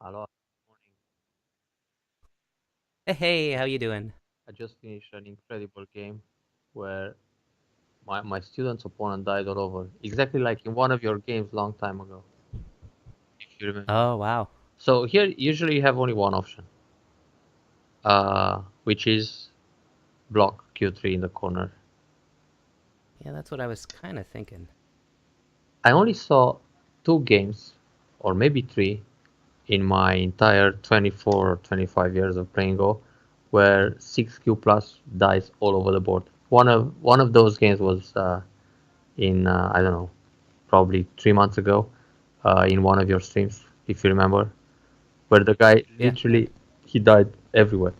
Hello, morning. Hey, how you doing? I just finished an incredible game where my student's opponent died all over. Exactly like in one of your games long time ago, if you remember. Oh, wow. So here usually you have only one option, which is block Q3 in the corner. Yeah, that's what I was kind of thinking. I only saw two games, or maybe three, in my entire 24 or 25 years of playing Go, where 6Q plus dies all over the board. One of those games was in I don't know, probably 3 months ago, in one of your streams, if you remember, where the guy Yeah, yeah. literally he died everywhere.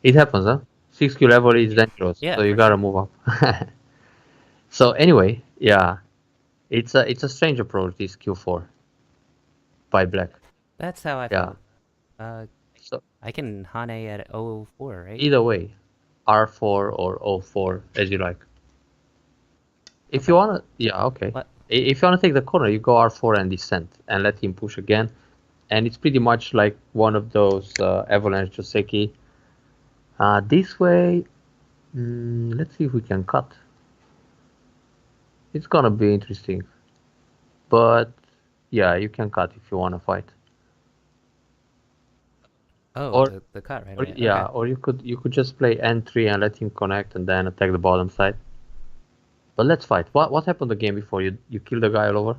It happens, huh? 6Q level is dangerous, Yeah, so you for gotta sure. move up. So anyway, yeah, it's a strange approach, this Q4 by black. That's how I Yeah. felt. Uh, So I can Hane at 004, right? either way, R4 or O4 as you like. If you Okay. wanna, yeah, okay. What? If you wanna take the corner, you go R4 and descend and let him push again. And it's pretty much like one of those avalanche Joseki. This way, let's see if we can cut. It's gonna be interesting, but yeah, you can cut if you wanna fight. Oh, Or, the cut right or away. yeah, Okay. or you could just play N3 and let him connect and then attack the bottom side. But let's fight. What happened the game before? You killed the guy all over?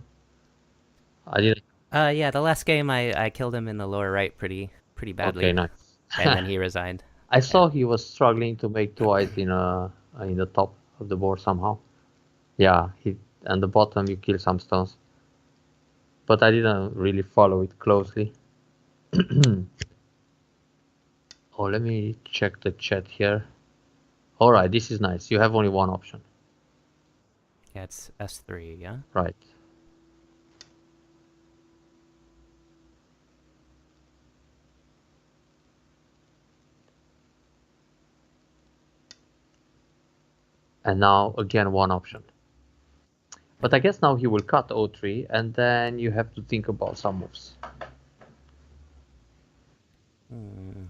I didn't. Yeah, the last game I killed him in the lower right pretty Okay, badly, nice. and then he resigned. I Yeah. saw he was struggling to make two eyes in the top of the board somehow. Yeah, he and the bottom you kill some stones, but I didn't really follow it closely. Oh, let me check the chat here. All right, this is nice. You have only one option, Yeah, it's S3, yeah? right? And now again one option. But I Okay. guess now he will cut O3, and then you have to think about some moves. Hmm.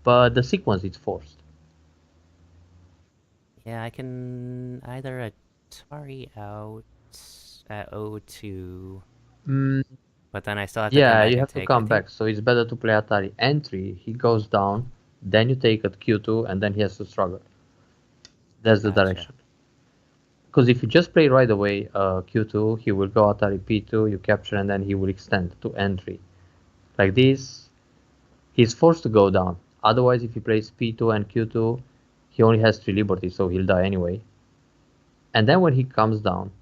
But the sequence is forced. Yeah, I can either Atari out at 02, Mm, but then I still have to come yeah, back you and have to take, I come think. back. So it's better to play Atari N3. He goes down, then you take at Q2, and then he has to struggle. That's the Gotcha. direction. Because if you just play right away Q2, he will go Atari P2, you capture, and then he will extend to N3. Like this, he's forced to go down. Otherwise, if he plays P2 and Q2, he only has 3 liberties, so he'll die anyway. And then when he comes down,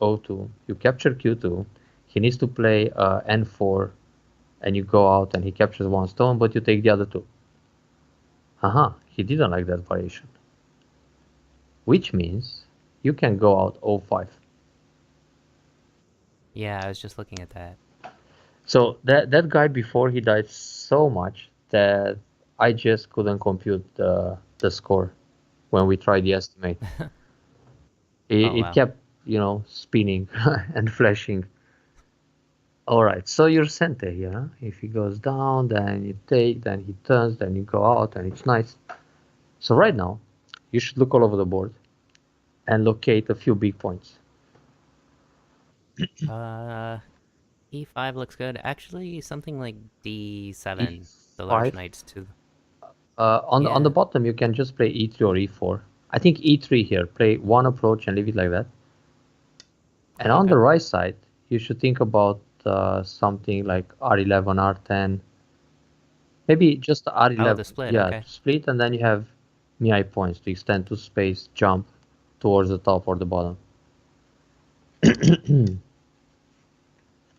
O2, you capture Q2, he needs to play N4, and you go out and he captures one stone, but you take the other two. Haha, he didn't like that variation. Which means you can go out O5. Yeah, I was just looking at that. So that guy before he died so much that I just couldn't compute the score when we tried the estimate. It, Oh, it wow. kept, spinning and flashing. All right, so you're Sente here. Huh? If he goes down, then you take, then he turns, then you go out, and it's nice. So right now, you should look all over the board and locate a few big points. Uh, E5 looks good. Actually, something like D7, the large E5. knights too. On the Yeah. bottom, you can just play E3 or E4. I think E3 here. Play one approach and leave it like that. And Oh, on okay. the right side, you should think about something like R11, R10. Maybe just Oh, R11. the split. Yeah, Okay. to split, and then you have MI points to extend to space, jump towards the top or the bottom.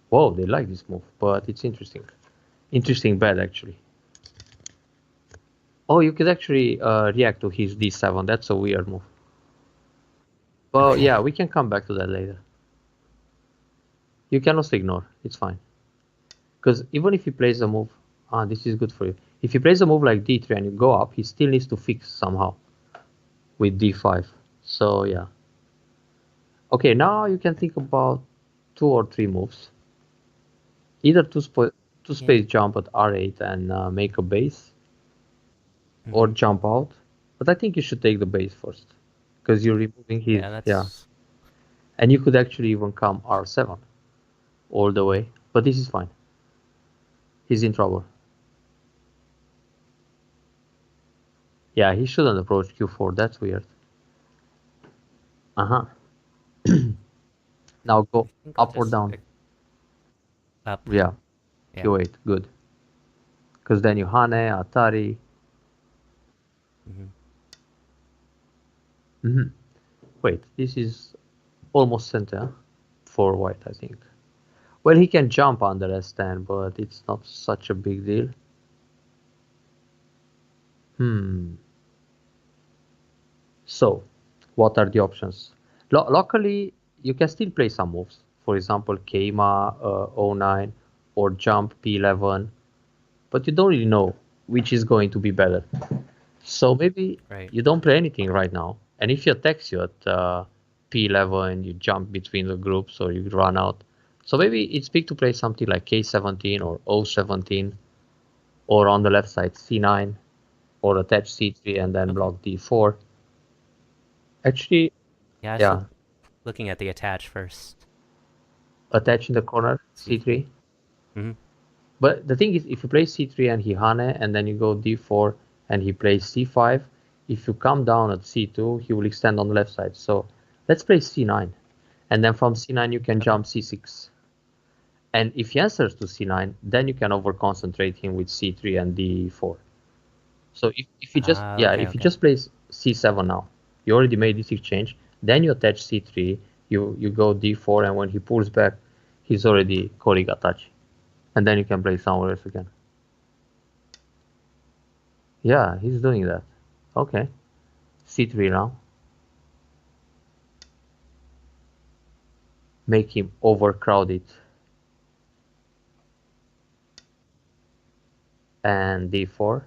Whoa, they like this move, but it's interesting. Interesting bet, actually. Oh, you could actually react to his D7. That's a weird move. Well, yeah, Okay. we can come back to that later. You can also ignore. It's fine. Because even if he plays a move, this is good for you. If he plays a move like D3 and you go up, he still needs to fix somehow with D5. So yeah. Okay, now you can think about two or three moves. Either to space jump at r8 and make a base or jump out. But I think you should take the base first because you're removing his Yeah, that's and you could actually even come r7 all the way. But this is fine. He's in trouble. Yeah, he shouldn't approach q4. That's weird. Uh-huh. Now I go think I'll up or just down. up. Yeah, Yeah. q8. Good. Because then you Hane, Atari. Wait, this is almost center for white, I think. Well, he can jump under S10, but it's not such a big deal. So, what are the options? Locally, you can still play some moves. For example, Keima, O9, or jump P11, but you don't really know which is going to be better. So maybe Right. you don't play anything right now. And if he attacks you at P11, you jump between the groups or you run out. So maybe it's big to play something like K17 or O17, or on the left side C9, or attach C3 and then block D4. Actually, Yeah, I was yeah, looking at the attach first. attach in the corner C3. C3. But the thing is, if you play C3 and he Hane, and then you go D4 and he plays C5, if you come down at C2, he will extend on the left side. So let's play C9. And then from C9, you can jump C6. And if he answers to C9, then you can over-concentrate him with C3 and D4. So if you just, if you just play C7 now, you already made this exchange, then you attach C3, you go D4, and when he pulls back, he's already calling Atachi. And then you can play somewhere else again. Yeah, he's doing that. Okay. C3 now. Make him overcrowd it. And D4.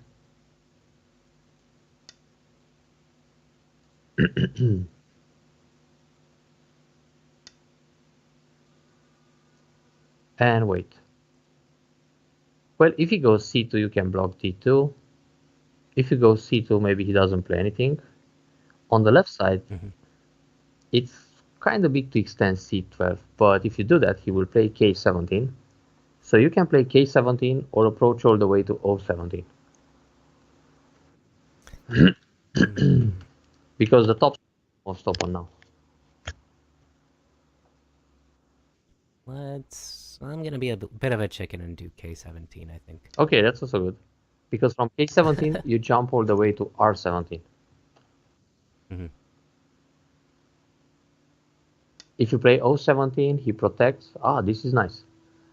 And wait. Well, if he goes C2, you can block D2. If he goes C2, maybe he doesn't play anything. On the left side, it's kind of big to extend C12, but if you do that, he will play K17. So you can play K17 or approach all the way to O17. Because the top most open now. I'm gonna be a bit of a chicken and do K17, I think. Okay, that's also good. Because from K17, you jump all the way to R17. If you play O17, he protects. Ah, this is nice.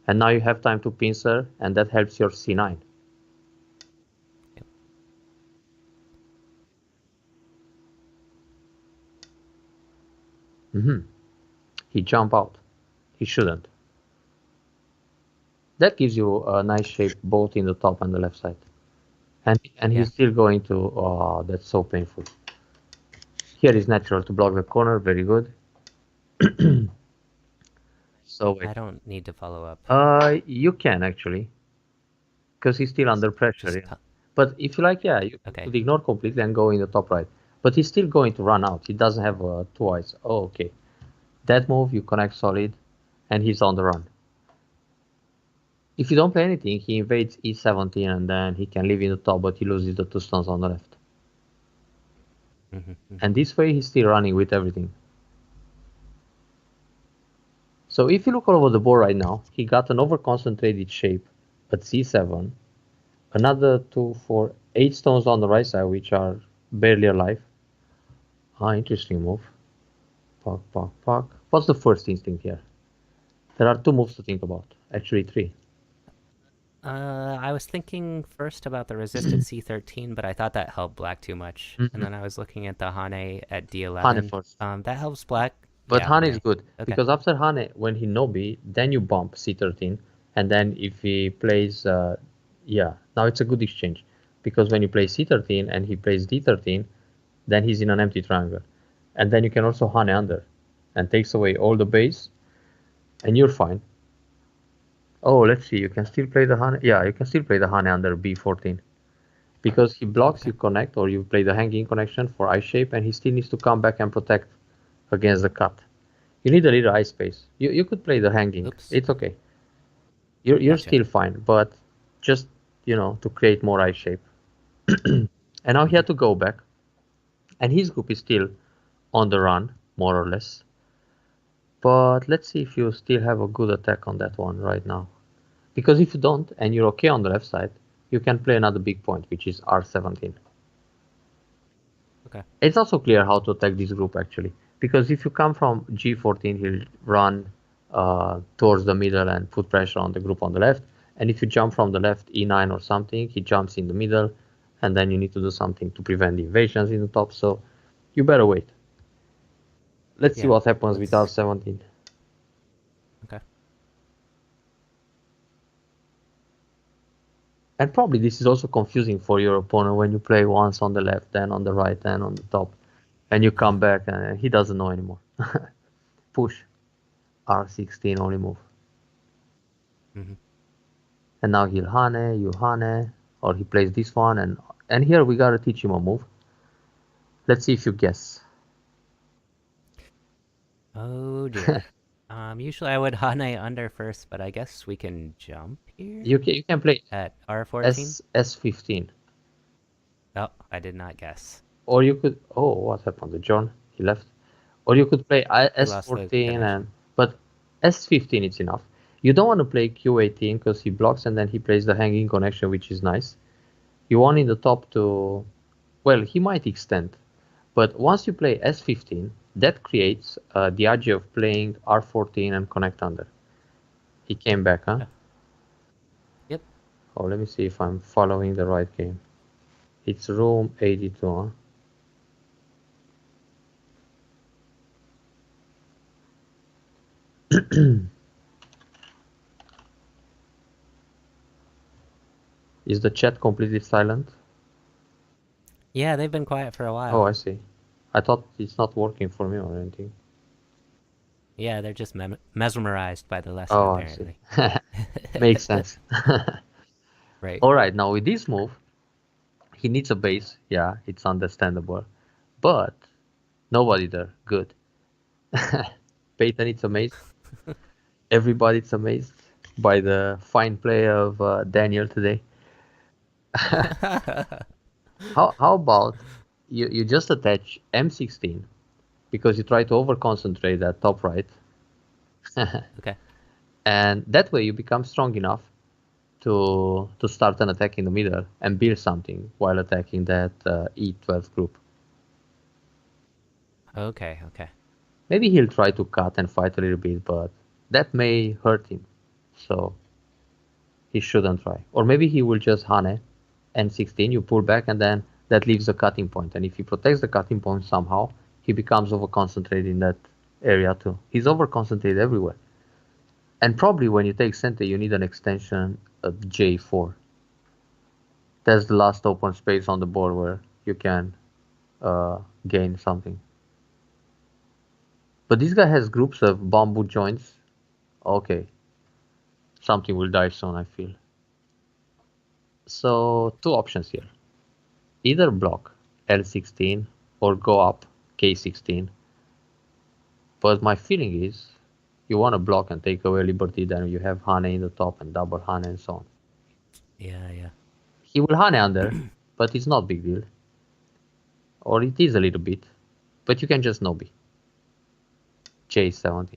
And now you have time to pincer, and that helps your C9. He jump out. He shouldn't. That gives you a nice shape both in the top and the left side. And he's still going to, oh, that's so painful. Here is natural to block the corner, very good. So wait. I don't need to follow up. You can actually, because he's still under pressure. Yeah. But if you like, yeah, you could ignore completely and go in the top right. But he's still going to run out. He doesn't have two eyes. Oh, okay. That move, you connect solid, and he's on the run. If you don't play anything, he invades E17, and then he can live in the top, but he loses the two stones on the left. And this way, he's still running with everything. So if you look all over the board right now, he got an over-concentrated shape at C7, another 2, 4, 8 stones on the right side, which are barely alive. Ah, interesting move. Puck, puck, puck. What's the first instinct here? There are two moves to think about. Actually, three. I was thinking first about the resisted C13, but I thought that helped black too much. And then I was looking at the Hane at D11. Hane first. That helps black. But Hane is good, because after Hane, when he Nobi, then you bump C13, and then if he plays, yeah, now it's a good exchange, because when you play C13 and he plays D13, then he's in an empty triangle, and then you can also Hane under, and takes away all the base, and you're fine. Oh, let's see. You can still play the Hane. Yeah, you can still play the Hane under B14 because he blocks. Okay. You connect, or you play the hanging connection for ice shape, and he still needs to come back and protect against the cut. You need a little ice space. You could play the hanging. Oops. It's okay. You're Gotcha. still fine, but just to create more ice shape. And now he Hmm. had to go back, and his group is still on the run, more or less. But let's see if you still have a good attack on that one right now. Because if you don't, and you're okay on the left side, you can play another big point, which is R17. Okay. It's also clear how to attack this group actually. Because if you come from G14, he'll run towards the middle and put pressure on the group on the left. And if you jump from the left E9 or something, he jumps in the middle, and then you need to do something to prevent the invasions in the top. So you better wait. Let's see Yeah. what happens with Let's. R17. Okay. And probably this is also confusing for your opponent when you play once on the left, then on the right, then on the top, and you come Yeah. back and he doesn't know anymore. Push R16 only move. Hmm. And now he'll Hane, you Hane, or he plays this one, and here we gotta teach him a move. Let's see if you guess. Oh dear. Usually I would Hane under first, but I guess we can jump here You can play at R14. S15, Oh, I did not guess. or you could. Oh, what happened to John? He left. Or you could play He lost the S14 connection. but S15 it's enough. You don't want to play Q18 because he blocks and then he plays the hanging connection, which is nice. You want in the top to, well, he might extend, but once you play S15, that creates the idea of playing R14 and connect under. He came back, huh? Okay. Yep. Oh, let me see if I'm following the right game. It's room 82, huh? Is the chat completely silent? Yeah, they've been quiet for a Oh, while. I see. I thought it's not working for me or anything. Yeah, they're just mesmerized by the lesson, Oh, I see. apparently. Makes sense. Right. All right, now with this move, he needs a base. Yeah, it's understandable. But nobody there. Good. Peyton is amazed. Everybody's amazed by the fine play of Daniel today. How about you just attach M16 because you try to over concentrate that top right, Okay. and that way you become strong enough to start an attack in the middle and build something while attacking that E12 group. Okay. Okay. Maybe he'll try to cut and fight a little bit, but that may hurt him. So he shouldn't try. Or maybe he will just Hane N16, you pull back, and then that leaves the cutting point. And if he protects the cutting point somehow, he becomes over concentrated in that area too. He's over concentrated everywhere. And probably when you take center, you need an extension of J4. That's the last open space on the board where you can gain something. But this guy has groups of bamboo joints. Okay, something will die soon, I feel. So two options here. Either block L16 or go up K16. But my feeling is you want to block and take away liberty, then you have Hane in the top and double Hane and so on. Yeah. Yeah. He will Hane under, but it's not big deal. Or it is a little bit, but you can just Nobi. J17.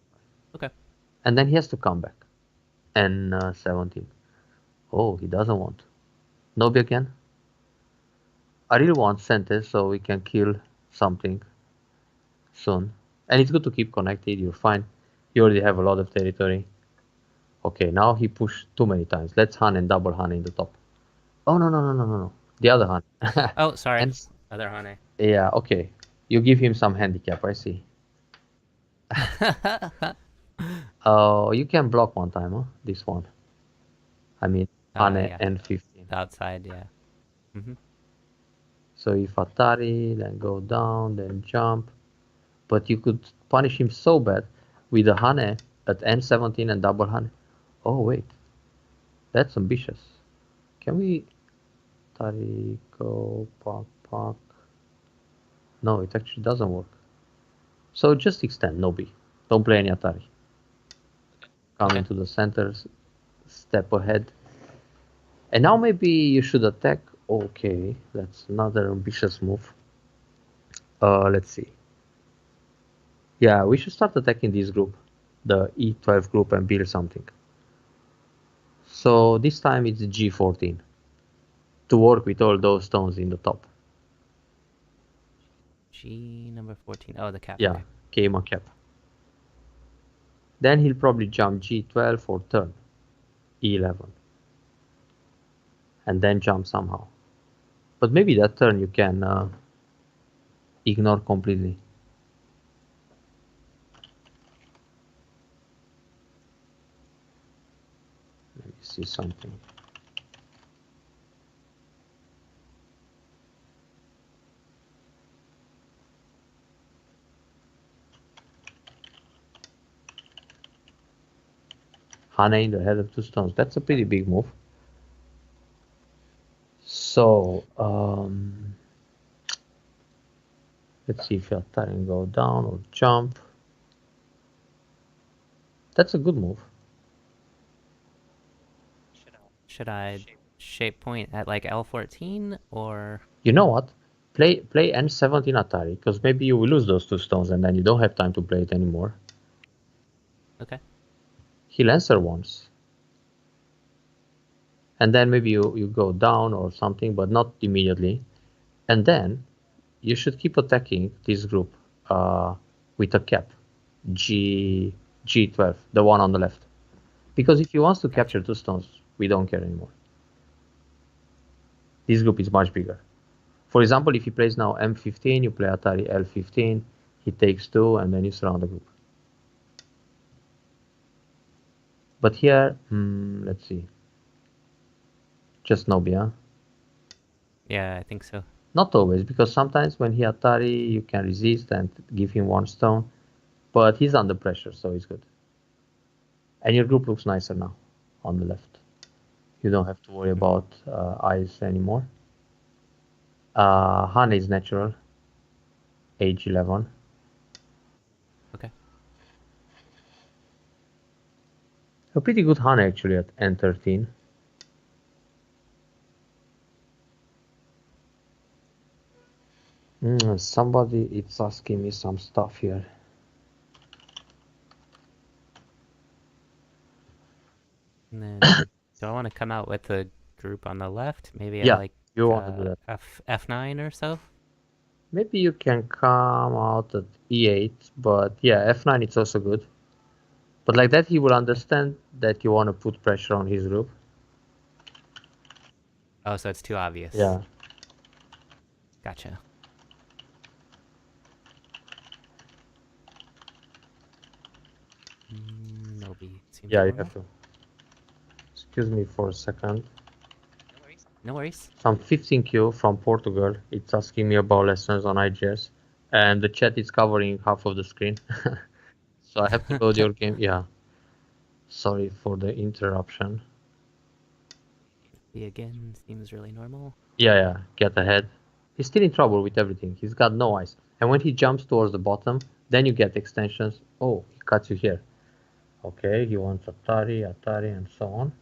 Okay. And then he has to come back. N17. Oh, he doesn't want. Nobi again? I really want Sentes so we can kill something soon. And it's good to keep connected, you're fine. You already have a lot of territory. Okay, now he pushed too many times. Let's Han and double Han in the top. Oh, no, no, no, no, no, no. The other Han. Oh, sorry. And Other Hane. yeah, okay. You give him some handicap, I see. Oh, you can block one time, huh? This one. I mean, Hane Yeah. and 15. The outside. Yeah. Hmm. So if Atari, then go down, then jump. But you could punish him so bad with a Hane at N17 and double Hane. Oh, wait. That's ambitious. Can we Atari go park? No, it actually doesn't work. So just extend, no B. Don't play any Atari. Come Okay. into the center, step ahead. And now maybe you should attack. Okay, that's another ambitious move. Let's see. Yeah, we should start attacking this group, the E12 group, and build something. So this time it's G14 to work with all those stones in the top. G number 14. Oh, the cap. Yeah, Okay. Keima cap. Then he'll probably jump G12 or turn E11 and then jump somehow. But maybe that turn you can ignore completely. Let me see something. Hane in the head of two stones. That's a pretty big move. So let's see if Atari can go down or jump. That's a good move. Should I shape point at like L14 or? You know what? Play N17 Atari, because maybe you will lose those two stones and then you don't have time to play it anymore. Okay. He'll answer once. And then maybe you go down or something, but not immediately. And then you should keep attacking this group with a cap. G12, the one on the left. Because if he wants to capture two stones, we don't care anymore. This group is much bigger. For example, if he plays now M15, you play Atari L15, he takes two, and then you surround the group. But here, let's see. Just Nobia. Yeah, I think so. Not always, because sometimes when he Atari, you can resist and give him one stone. But he's under pressure, so it's good. And your group looks nicer now on the left. You don't have to worry about eyes anymore. Han is natural, age 11. Okay. A pretty good Han actually at N13. Somebody is asking me some stuff here. And then do I want to come out with the group on the left? Maybe at Yeah, like you want to do that. F9 or so? Maybe you can come out at E8, but yeah, F9 it's also good. But like that, he will understand that you want to put pressure on his group. Oh, so it's too obvious. Yeah. Gotcha. Nobi seems Yeah, you normal. have to. Excuse me for a second. No worries. Some 15Q from Portugal. It's asking me about lessons on IGS. And the chat is covering half of the screen. So I have to load your game. Yeah. Sorry for the interruption. B again seems really normal. Yeah, get ahead. He's still in trouble with everything. He's got no eyes. And when he jumps towards the bottom, then you get extensions. Oh, he cuts you here. Okay, he wants Atari, and so on.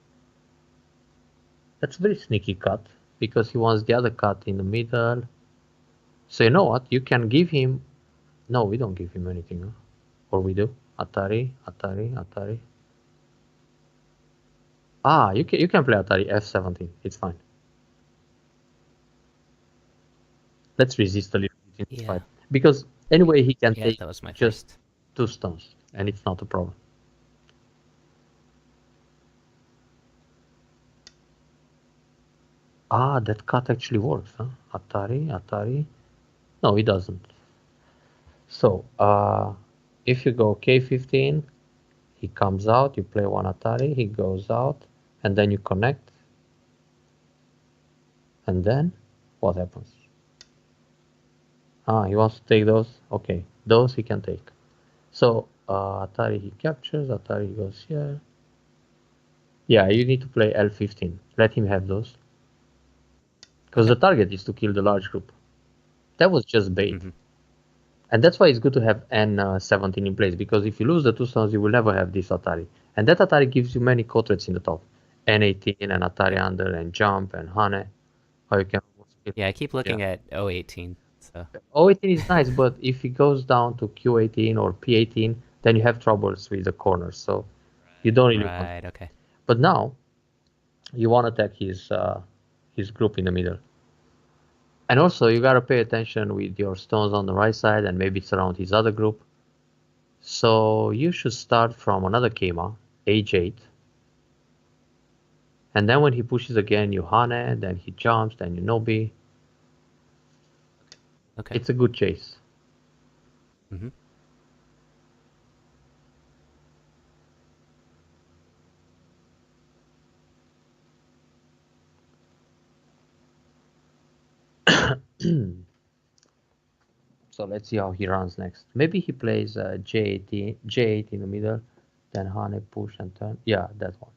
That's a very sneaky cut, because he wants the other cut in the middle. So you know what? You can give him... No, we don't give him anything. Huh? Or we do? Atari. Ah, you can play Atari F17. It's fine. Let's resist a little bit in this Yeah. fight. Because anyway, he can Yeah, take that was my just first. 2 stones, and it's not a problem. Ah, that cut actually works, huh? Atari. No, it doesn't. So, if you go K15, he comes out, you play one Atari, he goes out, and then you connect. And then, what happens? Ah, he wants to take those? Okay, those he can take. So, Atari he captures, Atari goes here. Yeah, you need to play L15. Let him have those. Because Okay. the target is to kill the large group. That was just bait. Mm-hmm. And that's why it's good to have N17 in place, because if you lose the 2 stones, you will never have this Atari. And that Atari gives you many co-threats in the top. N18 and Atari Yep. under and jump and Hane. How you can Yeah, I keep yeah. looking at 018. So O18 is nice, but if it goes down to Q18 or P18, then you have troubles with the corners. So you don't really want right. that. Okay. But now you want to attack his group in the middle. And also you gotta pay attention with your stones on the right side, and maybe it's around his other group. So you should start from another Kema, H8. And then when he pushes again, you Hane, then he jumps, then you Nobi. Okay. It's a good chase. Mm-hmm. So let's see how he runs next. Maybe he plays J8 in the middle, then Hane push and turn. Yeah, that one.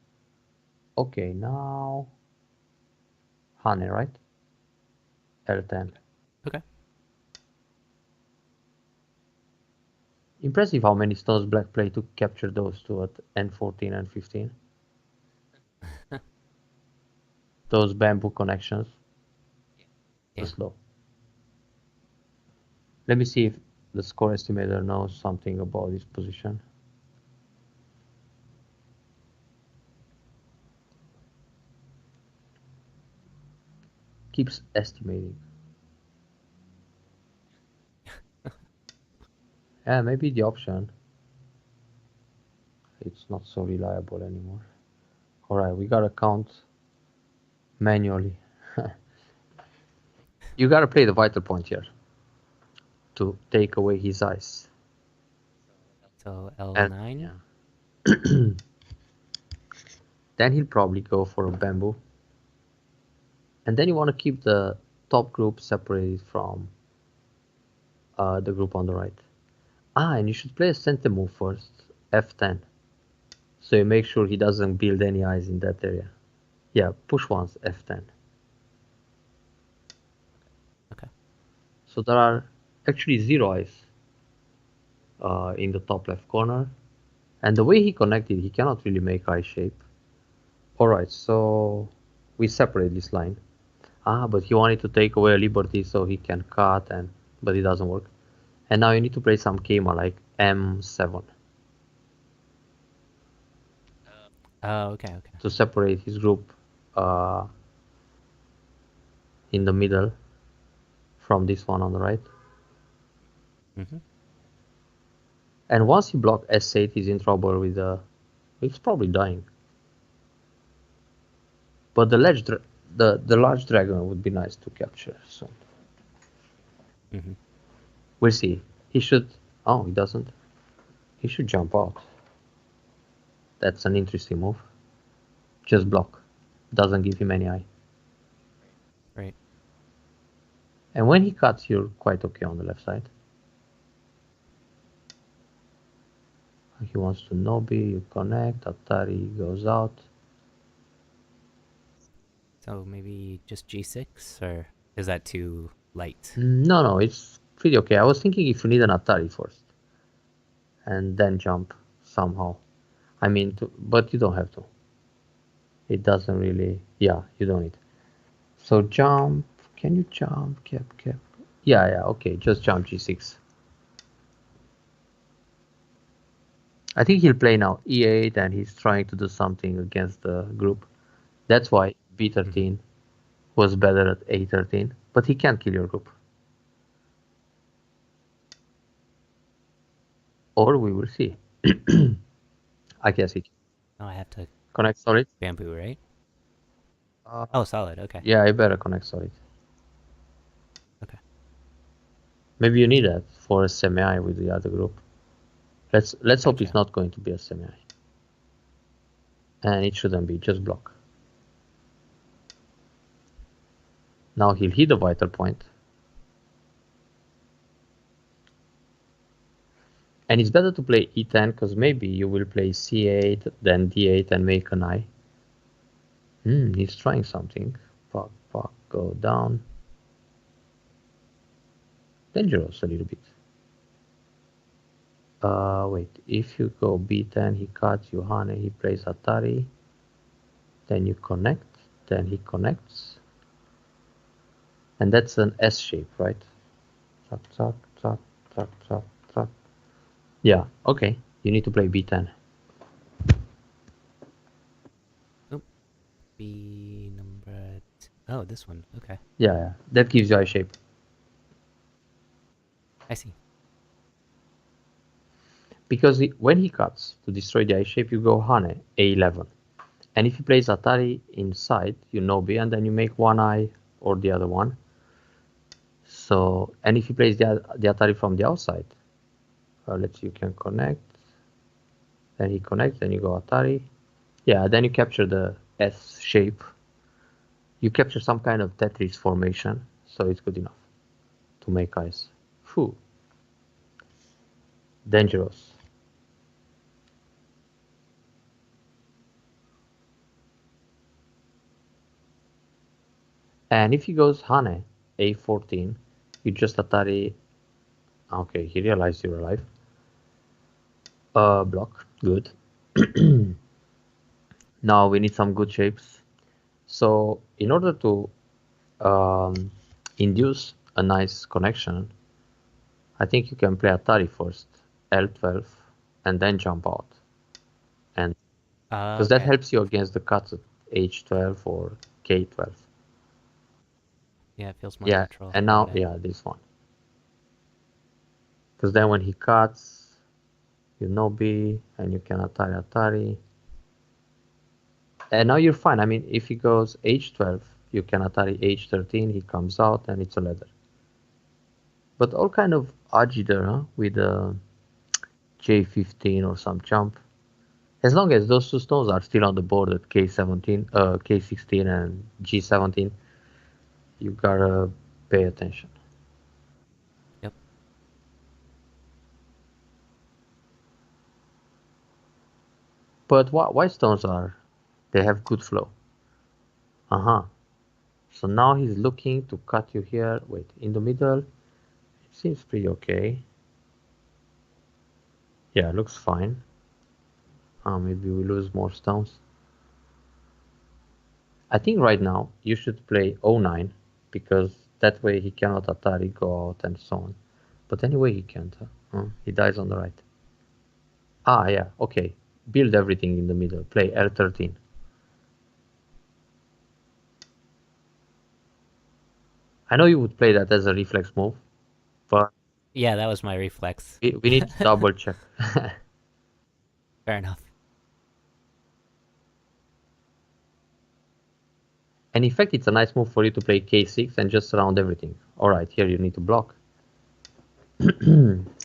Okay, now Hane, right? L10. Okay. Impressive how many stones black play to capture those two at N14 and 15. Those bamboo connections. Yeah. Just slow. Let me see if the score estimator knows something about this position. Keeps estimating. Yeah, maybe the option. It's not so reliable anymore. Alright, we gotta count manually. You gotta play the vital point here to take away his eyes. So And L9. yeah. Then he'll probably go for a bamboo. And then you want to keep the top group separated from the group on the right. Ah, and you should play a center move first, F10. So you make sure he doesn't build any eyes in that area. Yeah, push once, F10. Okay. So there are actually 0 eyes in the top left corner. And the way he connected, he cannot really make eye shape. Alright, so we separate this line. Ah, but he wanted to take away a liberty so he can cut, but it doesn't work. And now you need to play some Kema like M7 Oh, okay. Okay. to separate his group uh, in the middle from this one on the right. Mm-hmm. And once he block S8, he's in trouble with the. He's probably dying. But the large dragon would be nice to capture soon. Mm-hmm. We'll see. He should. Oh, he doesn't. He should jump out. That's an interesting move. Just block. Doesn't give him any eye. Right. And when he cuts, you're quite okay on the left side. He wants to Nobi, you connect, Atari goes out. So maybe just G6, or is that too light? No, no, it's pretty okay. I was thinking if you need an Atari first and then jump somehow. I mean, but you don't have to. It doesn't really, yeah, you don't need. So jump, can you jump? Cap. Yeah, yeah, okay, just jump G6. I think he'll play now E8 and he's trying to do something against the group. That's why Mm-hmm. B13 was better at A13, but he can't kill your group. Or we will see. I guess he Oh, I have to connect solid. bamboo, right? Uh, Oh, solid. Okay. yeah, I better connect solid. Okay. Maybe you need that for a semi with the other group. Let's hope it's Gotcha. not going to be a semi. And it shouldn't be, just block. Now he'll hit the vital point. And it's better to play E10 because maybe you will play C8, then D8 and make an eye. He's trying something. Puck, puck, go down. Dangerous a little bit. Wait, if you go B10, he cuts you Hane, he plays Atari. Then you connect, then he connects. And that's an S shape, right? Tuck, tuck, tuck, tuck, tuck, tuck. Yeah, okay. You need to play B10. Oh, B number. Oh, this one. Okay, Yeah, that gives you I shape. I see. Because when he cuts to destroy the I shape, you go Hane, A11. And if he plays Atari inside, you Nobi, and then you make one eye or the other one. So, and if he plays the Atari from the outside, let's see, you can connect. Then he connects, then you go Atari. Yeah, then you capture the S shape. You capture some kind of Tetris formation, so it's good enough to make eyes. Phew. Dangerous. And if he goes Hane, A14, you just Atari. Okay, he realized you're alive. Block. Good. Now we need some good shapes. So in order to induce a nice connection, I think you can play Atari first, L12, and then jump out. And because that Okay. helps you against the cuts at H12 or K12. Yeah, it feels more Yeah, natural and that now, way. yeah, this one. Because then when he cuts, you Nobi, and you can Atari Atari. And now you're fine. I mean, if he goes H12, you can Atari H13, he comes out, and it's a leather. But all kind of agiter, huh? With a J15 or some jump. As long as those two stones are still on the board at K17, K16 and G17, you gotta pay attention. Yep. But white stones they have good flow. Uh-huh. So now he's looking to cut you here. Wait, in the middle, it seems pretty okay. Yeah, it looks fine. Maybe we lose more stones. I think right now you should play O9 because that way he cannot Atari go out and so on. But anyway, he can't. He dies on the right. Ah, yeah, okay. Build everything in the middle. Play L13. I know you would play that as a reflex move, but Yeah, that was my reflex. we need to double check. Fair enough. And in fact, it's a nice move for you to play K6 and just surround everything. Alright, here you need to block.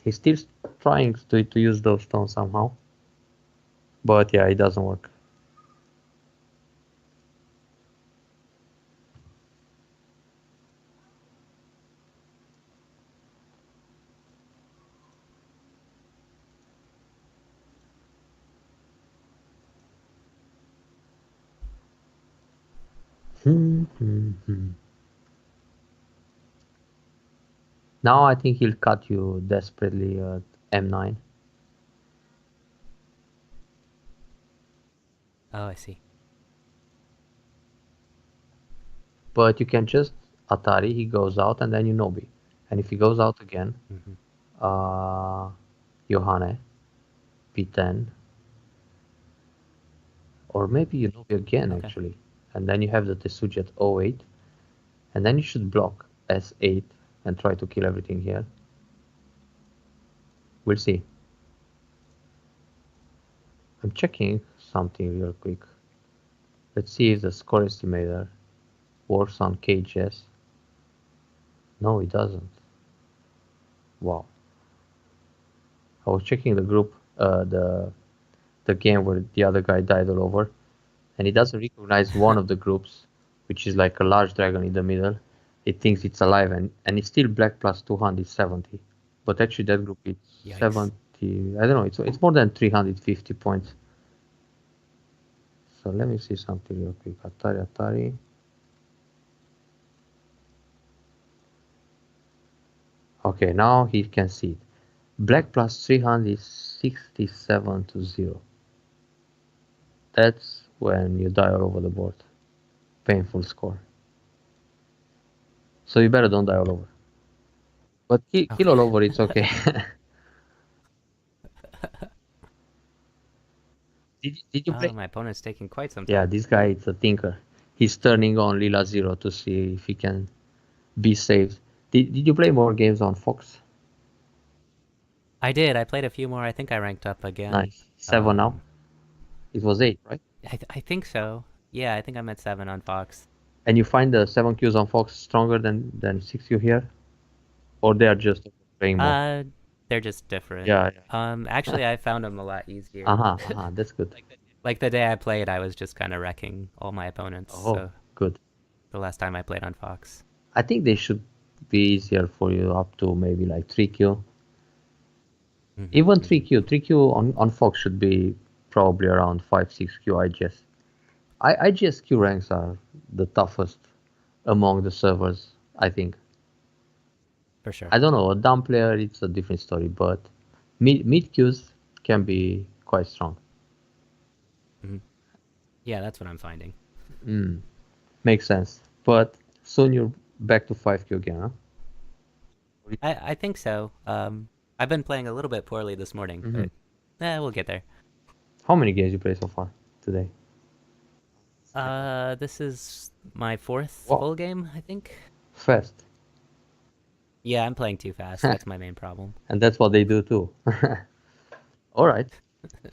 He's still trying to use those stones somehow. But yeah, it doesn't work. Now I think he'll cut you desperately at M9. Oh, I see. But you can just Atari, he goes out and then you Nobi. And if he goes out again, Mm-hmm. Yohane, P10, or maybe you Nobi again Okay. actually. And then you have the Tesuji at 08. And then you should block S8 and try to kill everything here. We'll see. I'm checking something real quick. Let's see if the score estimator works on KGS. No, it doesn't. Wow. I was checking the group, the game where the other guy died all over, and it doesn't recognize one of the groups, which is like a large dragon in the middle. It thinks it's alive, and it's still black plus 270. But actually, that group is Yikes. 70. I don't know. It's more than 350 points. So let me see something real quick. Atari. Okay, now he can see it. Black plus 300 is 67 to 0. That's when you die all over the board. Painful score. So you better don't die all over. But kill all over, it's okay. Did you play? Oh, my opponent's taking quite some Yeah, time. this guy is a thinker. He's turning on Lila Zero to see if he can be saved. Did you play more games on Fox? I did. I played a few more. I think I ranked up again. Nice. 7 now? It was 8, right? I think so. Yeah, I think I'm at 7 on Fox. And you find the 7 Qs on Fox stronger than 6 Q here? Or they are just playing more? Uh, they're just different. Yeah. Actually, I found them a lot easier. That's good. Like the day I played, I was just kind of wrecking all my opponents. Oh, So good. the last time I played on Fox. I think they should be easier for you up to maybe like 3Q. Even 3Q. 3Q on Fox should be probably around 5, 6Q IGS. IGSQ ranks are the toughest among the servers, I think. For sure. I don't know, a dumb player, it's a different story, but mid queues can be quite strong. Yeah, that's what I'm finding. Makes sense. But soon you're back to 5Q again, huh? I think so. I've been playing a little bit poorly this morning, but we'll get there. How many games you play so far today? This is my 4th Wow. full game, I think. Fast. Yeah, I'm playing too fast. That's my main problem. And that's what they do too. All right.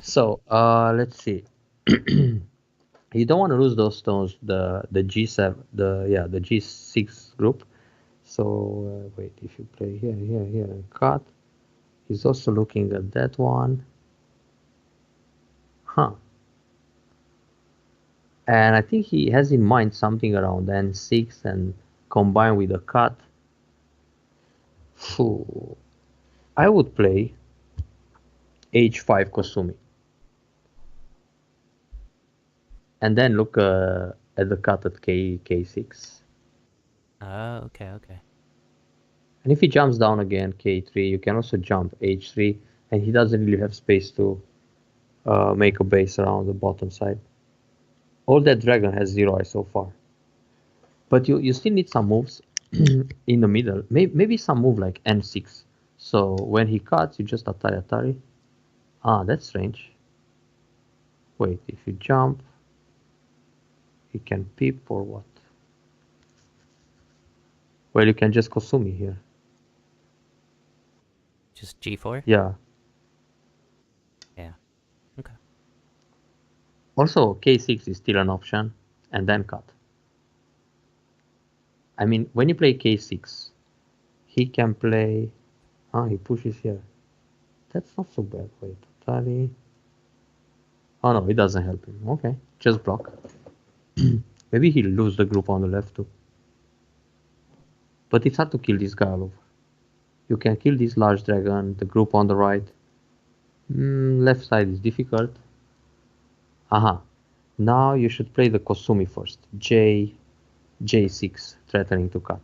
So let's see. You don't want to lose those stones. The G7, the G6 group. So wait, if you play here, and cut, he's also looking at that one. Huh. And I think he has in mind something around N6 and combined with a cut. Phew. I would play H5 Kosumi. And then look at the cut at K6. Oh, okay. And if he jumps down again, K3, you can also jump H3, and he doesn't really have space to make a base around the bottom side. All that dragon has 0 eye so far. But you still need some moves in the middle. Maybe some move like N6. So when he cuts, you just Atari. Ah, that's strange. Wait, if you jump, he can peep or what? Well, you can just Kosumi here. Just G4? Yeah. Yeah. Okay. Also, K6 is still an option, and then cut. I mean, when you play K6, he can play... Ah, he pushes here. That's not so bad. Wait, Atari... Oh no, it doesn't help him. Okay, just block. Maybe he'll lose the group on the left too. But it's hard to kill this guy all over. You can kill this large dragon, the group on the right. Left side is difficult. Aha. Now you should play the Kosumi first. J6, threatening to cut.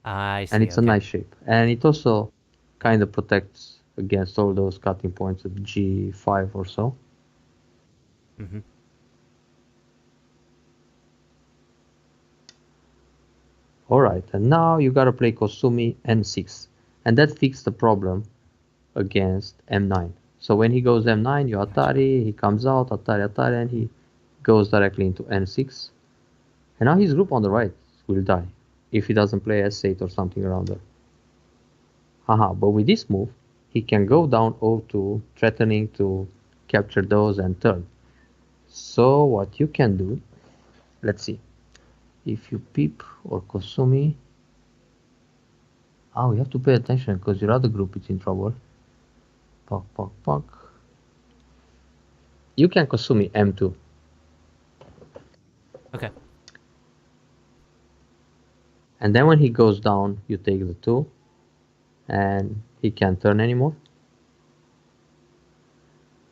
I see. And it's a nice shape. And it also kind of protects against all those cutting points at G5 or so. Alright, and now you gotta play Kosumi N6. And that fixed the problem against M9. So when he goes M9, you Atari, he comes out, Atari, and he goes directly into N6. And now his group on the right will die if he doesn't play S8 or something around there. Haha, but with this move, he can go down O2, threatening to capture those and turn. So what you can do, let's see. If you peep or Kosumi, you have to pay attention because your other group is in trouble. Puck. You can Kosumi M2. Okay. And then when he goes down, you take the 2. And he can't turn anymore.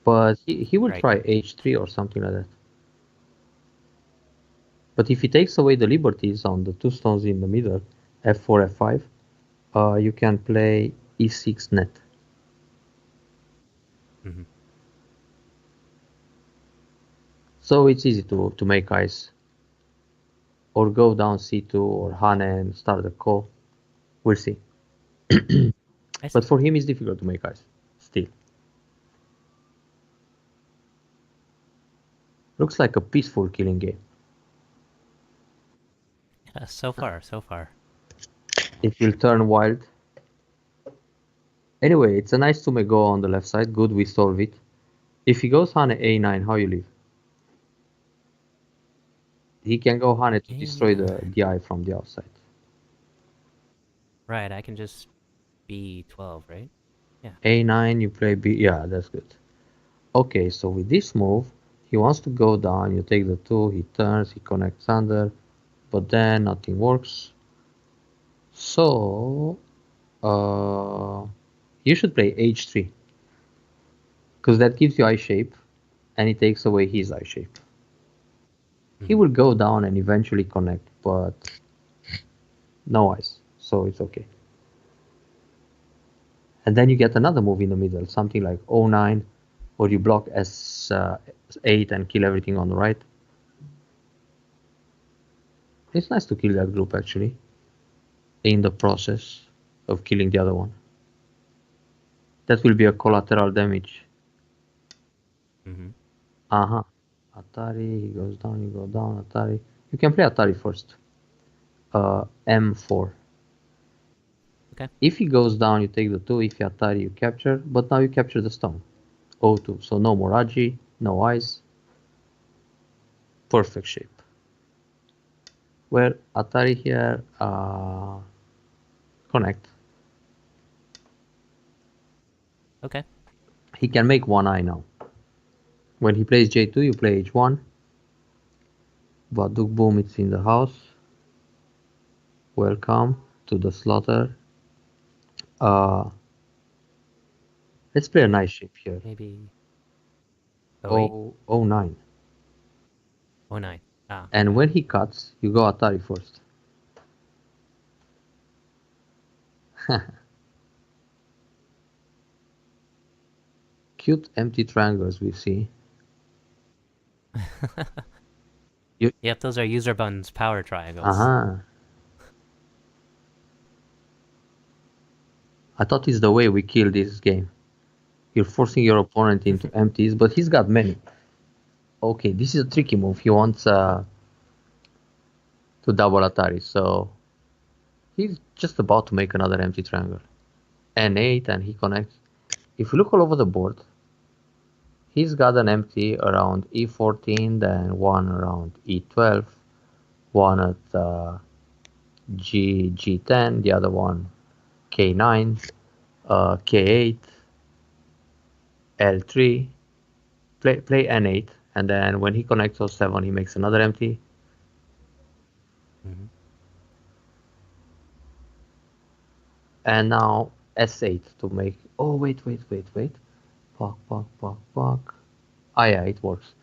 But he will Right. try h3 or something like that. But if he takes away the liberties on the two stones in the middle, f4, f5, you can play e6 net. Mm-hmm. So it's easy to make ice. Or go down c2 or Hane and start the call. We'll see. I But see. for him, it's difficult to make ice. Still. Looks like a peaceful killing game. Yeah, so far, so far. It will turn wild. Anyway, it's a nice to go on the left side. Good, we solve it. If he goes Hane a9, how you leave? He can go Hane to destroy A9. the DI from the outside. Right, I can just B12, right? Yeah. A9, you play B. Yeah, that's good. Okay, so with this move, he wants to go down. You take the 2, he turns, he connects under, but then nothing works. So, uh, you should play H3 because that gives you eye shape and it takes away his eye shape. He Mm-hmm. will go down and eventually connect, but no eyes, so it's okay. And then you get another move in the middle, something like O9, or you block S8 and kill everything on the right. It's nice to kill that group actually, in the process of killing the other one. That will be a collateral damage. Mm-hmm. Uh-huh. Atari, he goes down, you go down, Atari. You can play Atari first. M4. Okay. If he goes down, you take the 2. If he Atari, you capture. But now you capture the stone. O2. So no more Aji, no eyes. Perfect shape. Where Atari here, connect. Okay. He can make one eye now. When he plays J2, you play H1. Baduk boom, it's in the house. Welcome to the slaughter. Uh, let's play a nice shape here. Maybe O8? O9. O9. Ah, And okay. when he cuts, you go Atari first. Cute empty triangles we see. You, Yep, those are user buttons power triangles. uh-huh. I thought it's the way we kill this game. You're forcing your opponent into empties, but he's got many. Okay, this is a tricky move. He wants to double Atari, so he's just about to make another empty triangle. N8 and he connects. If you look all over the board, he's got an empty around E14, then one around E12, one at G10, the other one K9, K8, L3, play N8, and then when he connects O7, he makes another empty. Mm-hmm. And now S8 to make. Oh, wait. Fuck, fuck, fuck, fuck. Ah, yeah, it works.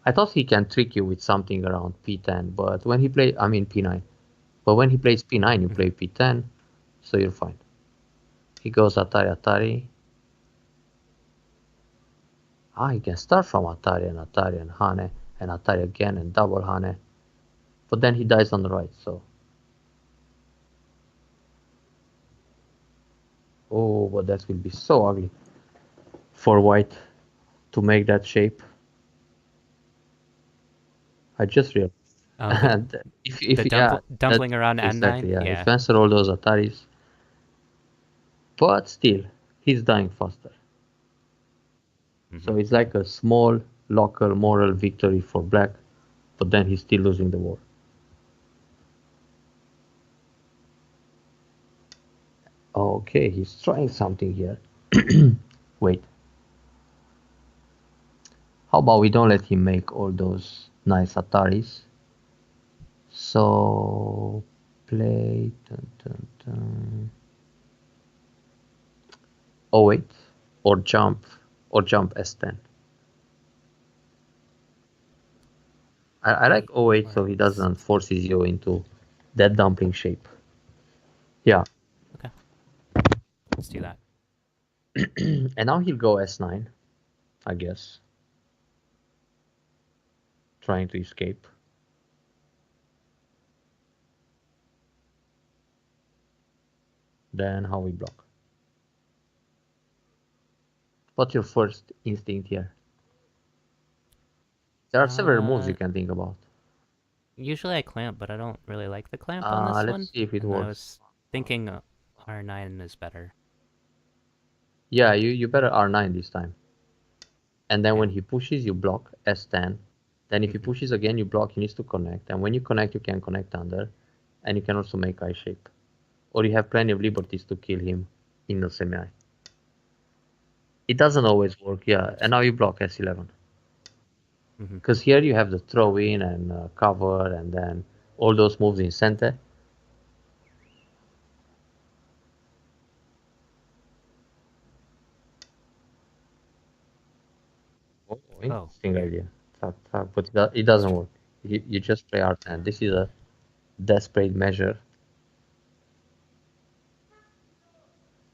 I thought he can trick you with something around P10, but when he plays, I mean P9. But when he plays P9, you Mm-hmm. play P10, so you're fine. He goes Atari, Atari. Ah, he can start from Atari and Hane, and Atari again, and double Hane. But then he dies on the right, so. Oh, but that will be so ugly for white to make that shape. I just realized. Oh, And if the yeah, that dumpling around exactly, N9? yeah. If Yeah. you answer all those Ataris, but still, he's dying faster. Mm-hmm. So it's like a small local moral victory for black, but then he's still losing the war. Okay, he's trying something here. Wait, how about we don't let him make all those nice Ataris? So play. Dun, dun, dun. Oh wait, or jump S10. I like 08 so he Works. doesn't forces you into that dumpling shape. Yeah. Okay. Let's do that. And now he'll go S9, I guess. Trying to escape. Then how we block. What's your first instinct here? There are several moves you can think about. Usually I clamp, but I don't really like the clamp on this one. Let's see if it And I works. was thinking R9 is better. Yeah, you better R9 this time. And then Yeah. when he pushes, you block S10. Then if he pushes again, you block, he needs to connect. And when you connect, you can connect under. And you can also make I shape. Or you have plenty of liberties to kill him in the semi. It doesn't always work, yeah. And now you block S11. Because here you have the throw in and cover and then all those moves in center. Oh, interesting idea. But it doesn't work. You just play R10. This is a desperate measure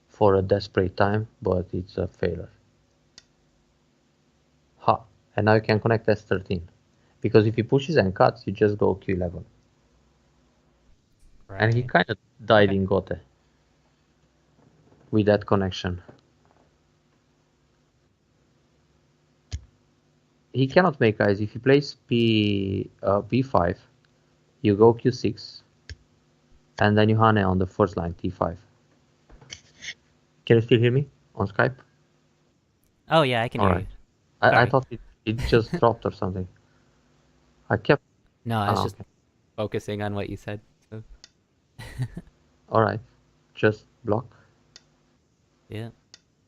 for a desperate time, but it's a failure. Ha! And now you can connect S13. Because if he pushes and cuts, you just go Q11. Right. And he kind of died in Gote with that connection. He cannot make eyes. If he plays B5, you go Q6, and then you Hane on the first line, T5. Can you still hear me on Skype? Oh yeah, I can hear you. I thought it just dropped or something. I kept... No, I was just focusing on what you said. So. Alright, just block. Yeah,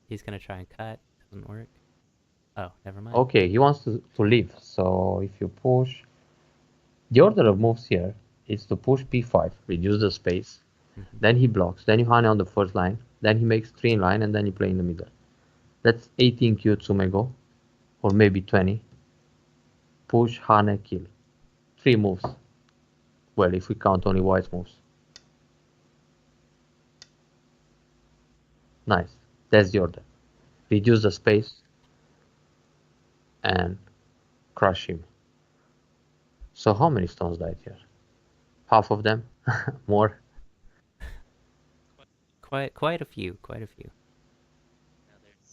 he's gonna try and cut. Doesn't work. Oh, never mind. Okay, he wants to leave. So if you push, the order of moves here is to push B5, reduce the space. Then he blocks. Then you Hane on the first line. Then he makes 3 in line, and then you play in the middle. That's 18 Q Tsumego, or maybe 20. Push, Hane, kill. 3 moves. Well, if we count only white moves. Nice. That's the order. Reduce the space and crush him. So how many stones died here? Half of them? More? Quite a few.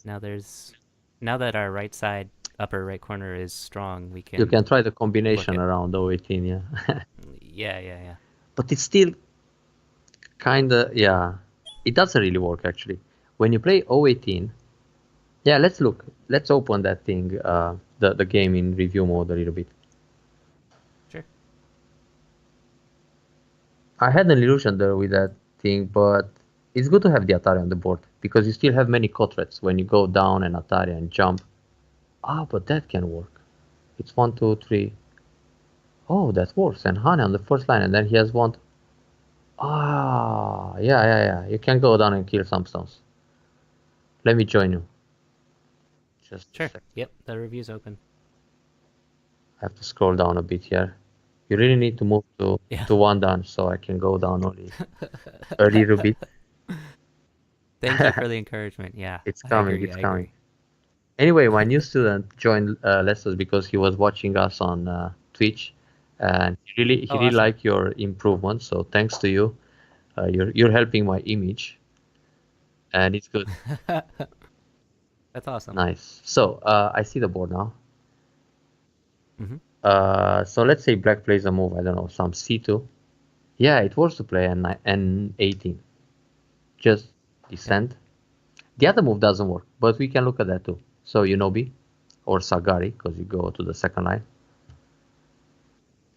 Now that our right side upper right corner is strong, we can... You can try the combination around 018, yeah. yeah. But it's still kinda, yeah. It doesn't really work actually. When you play 018, yeah, let's look. Let's open that thing, the game in review mode a little bit. Sure. I had an illusion there with that thing, but it's good to have the Atari on the board because you still have many cotrets when you go down and Atari and jump. Ah, but that can work. It's 1, 2, 3. Oh, that works. And Hane on the first line, and then he has one. Ah, yeah. You can go down and kill some stones. Let me join you. Just sure. Yep, the review's open. I have to scroll down a bit here. You really need to move to 1 down so I can go down only a little bit. Thank you for the encouragement. Yeah, it's coming. I agree. Anyway, my new student joined lessons because he was watching us on Twitch, and he really awesome. liked your improvement. So thanks to you, you're helping my image, and it's good. That's awesome. Nice. So I see the board now. So let's say black plays a move. I don't know, some C2. Yeah, it works to play N18. Just descend. The other move doesn't work, but we can look at that too. So Unobi or Sagari, because you go to the second line.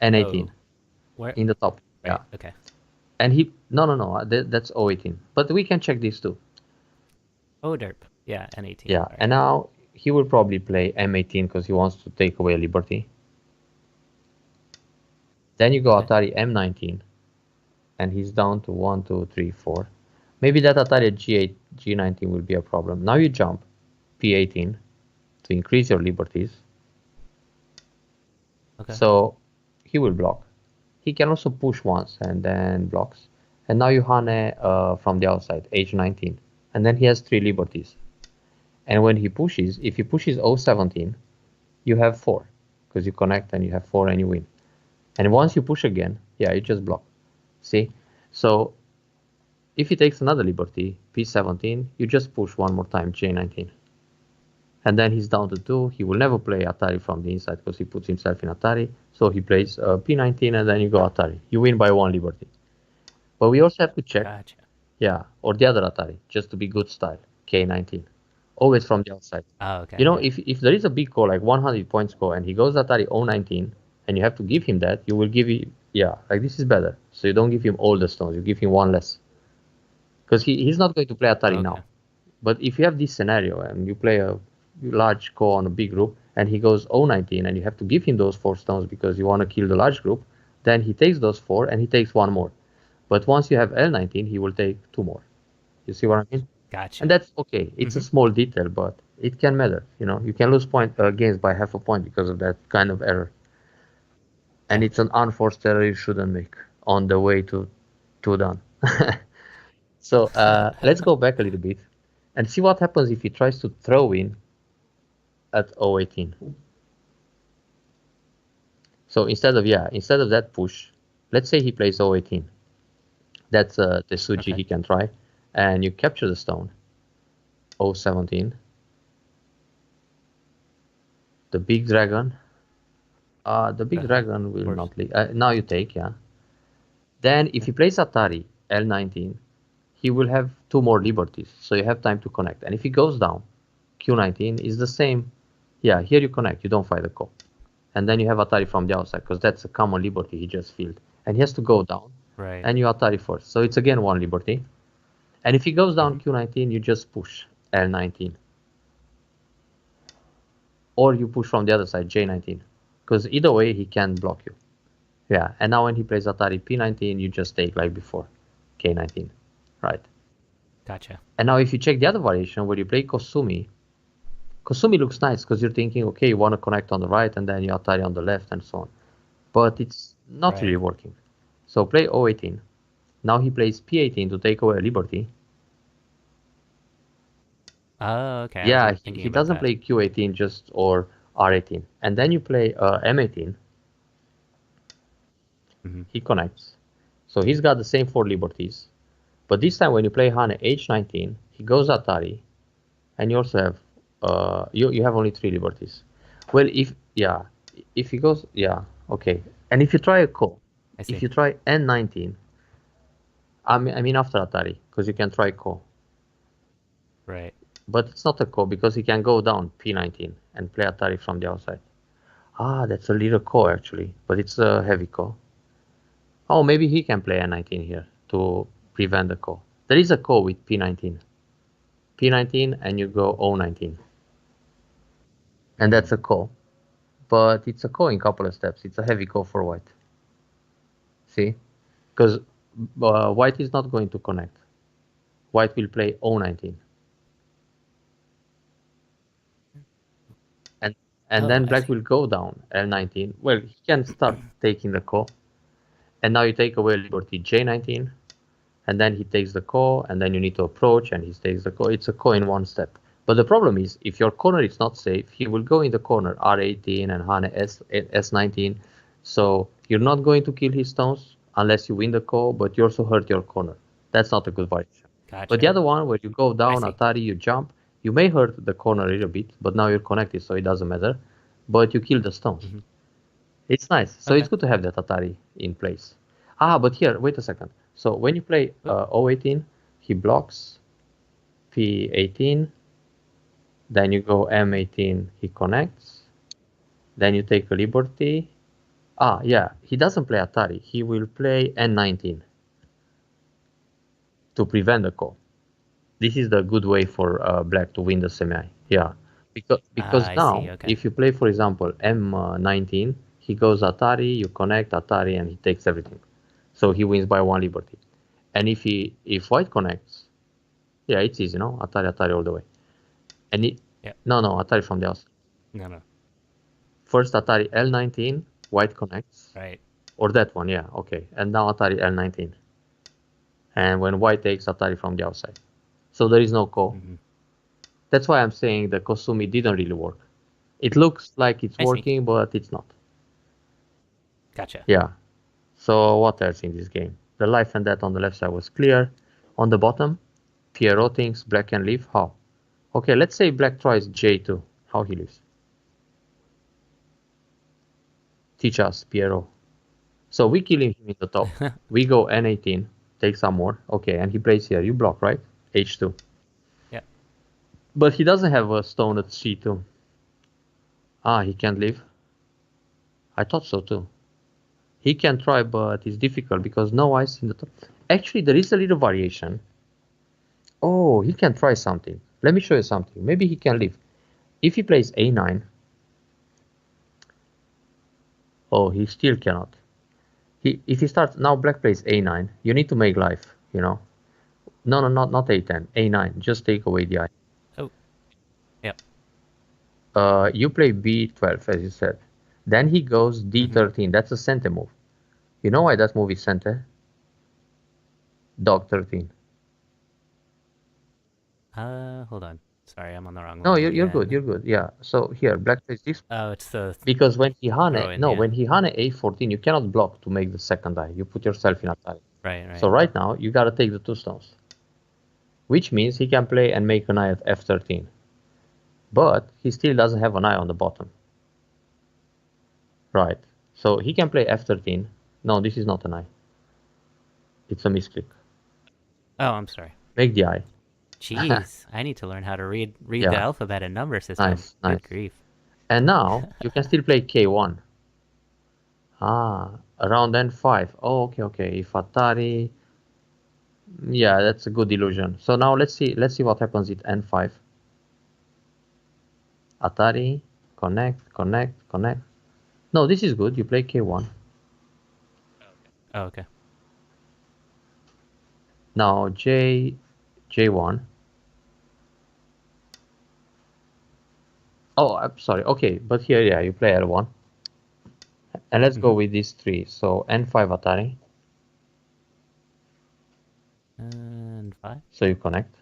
N18. Where? In the top. Right. Yeah. Okay. And he... No. That's 018. But we can check these too. Oh, derp. Yeah, N18. Yeah, right. And now he will probably play M18 because he wants to take away liberty. Then you go Atari M19. And he's down to 1, 2, 3, 4. Maybe that Atari G8, G19 will be a problem. Now you jump P18 to increase your liberties. Okay. So he will block. He can also push once and then blocks. And now you Hane from the outside, H19. And then he has 3 liberties. And when he pushes, if he pushes O17, you have 4. Because you connect and you have 4 and you win. And once you push again, yeah, you just block. See? So if he takes another liberty, P17, you just push one more time, J19. And then he's down to 2. He will never play Atari from the inside because he puts himself in Atari. So he plays P19 and then you go Atari. You win by 1 liberty. But we also have to check, Gotcha. yeah, or the other Atari, just to be good style, K19. Always from the outside. Oh, okay. You know, Yeah. if there is a big call, like 100 points call, and he goes Atari 019, and you have to give him that, you will give him, yeah, like this is better. So you don't give him all the stones, you give him one less. Because he's not going to play Atari Okay. now. But if you have this scenario and you play a large call on a big group and he goes 019 and you have to give him those 4 stones because you want to kill the large group, then he takes those 4 and he takes 1 more. But once you have L19, he will take 2 more. You see what I mean? Gotcha. And that's okay. It's a small detail, but it can matter. You know, you can lose games by half a point because of that kind of error. And it's an unforced error you shouldn't make on the way to done. So let's go back a little bit and see what happens if he tries to throw in at 018. So instead of that push, let's say he plays 018. That's the Suji he can try. And you capture the stone. 017. The big dragon. The big dragon will not leave. Now you take, yeah. Then if he plays Atari, L19, he will have 2 more liberties. So you have time to connect. And if he goes down, Q19 is the same. Yeah, here you connect. You don't fight the call. And then you have Atari from the outside because that's a common liberty he just filled. And he has to go down. Right. And you Atari first. So it's again 1 liberty. And if he goes down Q19, you just push L19. Or you push from the other side, J19. Because either way, he can block you. Yeah, and now when he plays Atari P19, you just take like before, K19, right? Gotcha. And now if you check the other variation where you play Kosumi, Kosumi looks nice because you're thinking, okay, you want to connect on the right and then you Atari on the left and so on. But it's not really working. So play 018. Now he plays P18 to take away a liberty. Oh, okay. Yeah, he doesn't play Q18 just or R18. And then you play M18. He connects. So he's got the same 4 liberties. But this time when you play Hane H19, he goes Atari. And you also have, you have only 3 liberties. Well, if he goes, yeah, okay. And if you try a call, if you try N19, I mean after Atari, because you can try call. Right. But it's not a call because he can go down P19 and play Atari from the outside. Ah, that's a little call actually, but it's a heavy call. Oh, maybe he can play N19 here to prevent the call. There is a call with P19. P19 and you go O19. And that's a call. But it's a call in a couple of steps. It's a heavy call for white. See? Because white is not going to connect. White will play O19. And then black will go down L19. Well, he can start taking the call. And now you take away liberty J19. And then he takes the call. And then you need to approach. And he takes the call. It's a call in 1 step. But the problem is, if your corner is not safe, he will go in the corner R18 and Hane S19. So you're not going to kill his stones unless you win the call, but you also hurt your corner. That's not a good variation. Gotcha. But the other one, where you go down Atari, you jump, you may hurt the corner a little bit, but now you're connected, so it doesn't matter. But you kill the stones. It's nice. So it's good to have that Atari in place. But here, wait a second. So when you play O18, he blocks P18. Then you go M18, he connects. Then you take a liberty. Yeah, he doesn't play Atari. He will play N19 to prevent the call. This is the good way for black to win the semi. Yeah, because now, if you play, for example, M19, he goes Atari, you connect Atari, and he takes everything. So he wins by 1 liberty. And if white connects, yeah, it's easy, no? Atari all the way. And no, Atari from the outside. No. First Atari L19, white connects. Right. Or that one, yeah, okay. And now Atari L19. And when white takes Atari from the outside. So there is no ko. Mm-hmm. That's why I'm saying the Kosumi didn't really work. It looks like it's I see. working, but it's not. Gotcha. Yeah. So what else in this game? The life and death on the left side was clear. On the bottom, Pierrot thinks black can live. How? Okay, let's say black tries J2. How he lives? Teach us, Pierrot. So we kill him in the top. We go N18, take some more. Okay, and he plays here. You block, right? H2. Yeah. But he doesn't have a stone at C2. Ah, he can't live. I thought so too. He can try, but it's difficult because no ice in the top. Actually, there is a little variation. Oh, he can try something. Let me show you something. Maybe he can live. If he plays A9, oh, he still cannot. If he starts now, black plays A9. You need to make life. You know. No, no, not A10. A9. Just take away the eye. Oh. Yep. You play B12 as you said. Then he goes D13. That's a center move. You know why that move is center? Dog 13. Hold on. Sorry, I'm on the wrong No, line you're good. You're again. good. Yeah. So here, black plays this Oh, it's the because when he hane, throw in, no, yeah. when he hane A14, you cannot block to make the second die. You put yourself in attack. Right, So right. right now, you gotta take the 2 stones, which means he can play and make an eye at F13. But he still doesn't have an eye on the bottom. Right. So he can play F13. No, this is not an eye. It's a misclick. Oh, I'm sorry. Make the eye. Jeez, I need to learn how to read the Yeah. alphabet and number system. Nice, nice. Good grief. And now you can still play K1. Ah, around N5. Oh, okay, okay. If Atari, yeah, that's a good illusion. So now let's see what happens at N5. Atari, connect, connect, connect. No, this is good. You play K1. Oh, okay. Now J1. Oh, I'm sorry. Okay, but here, yeah, you play L1. And let's go with these 3. So N5 Atari. And 5. So you connect.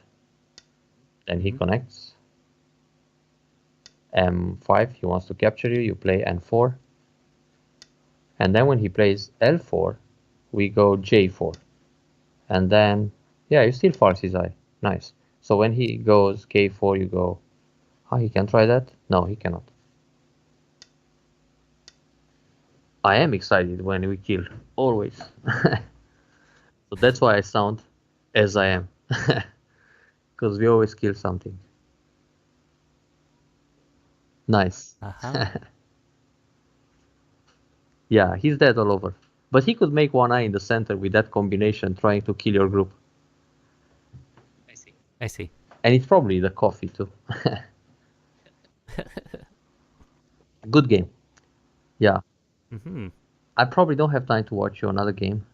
Then he connects. M5, he wants to capture you. You play N4. And then when he plays L4, we go J4. And then, yeah, you still force his eye. Nice. So when he goes K4, you go, oh, he can try that? No, he cannot. I am excited when we kill, always. So that's why I sound as I am. Because we always kill something. Nice. Yeah, he's dead all over. But he could make one eye in the center with that combination trying to kill your group. I see. And it's probably the coffee too. Good game. Yeah. I probably don't have time to watch you another game.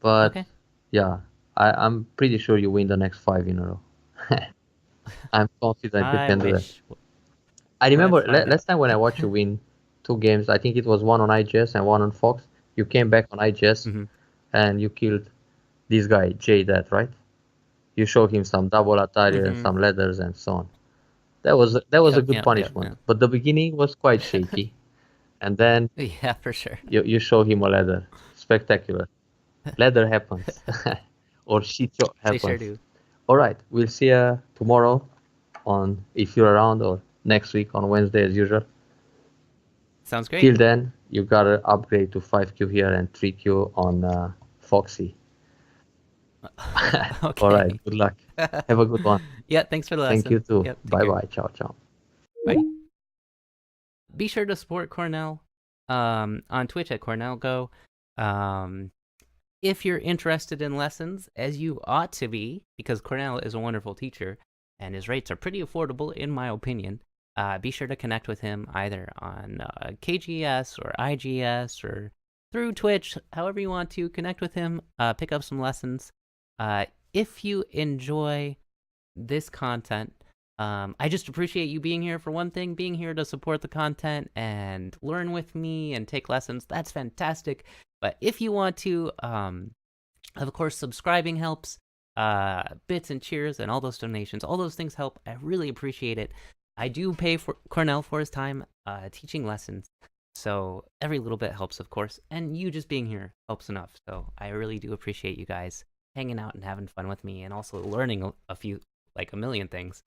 But Okay. yeah, I'm pretty sure you win the next 5 in a row. I'm confident you I can do that. wish. I remember Let's find last out. time when I watched you win 2 games, I think it was one on IGS and one on Fox. You came back on IGS and you killed this guy, Jay, that, right? You showed him some double Atari and some leathers and so on. That was a good punishment. But the beginning was quite shaky. And then Yeah, for sure. you show him a leather. Spectacular. Leather happens. Or shit show They happens. sure do. All right, we'll see you tomorrow on if you're around or next week on Wednesday as usual. Sounds great. Till then, you gotta upgrade to 5Q here and 3Q on Foxy. Okay. All right, good luck. Have a good one. Yeah, thanks for the lesson. Thank you too. Yep, take Bye care. bye. Ciao, ciao. Bye. Be sure to support Cornel on Twitch at CornelGo. If you're interested in lessons, as you ought to be, because Cornel is a wonderful teacher and his rates are pretty affordable, in my opinion, be sure to connect with him either on KGS or IGS or through Twitch, however you want to connect with him, pick up some lessons. If you enjoy this content, I just appreciate you being here for one thing, being here to support the content and learn with me and take lessons. That's fantastic. But if you want to, of course, subscribing helps. Bits and cheers and all those donations, all those things help. I really appreciate it. I do pay for Cornell for his time teaching lessons, so every little bit helps, of course. And you just being here helps enough. So I really do appreciate you guys hanging out and having fun with me, and also learning a few, like a million things.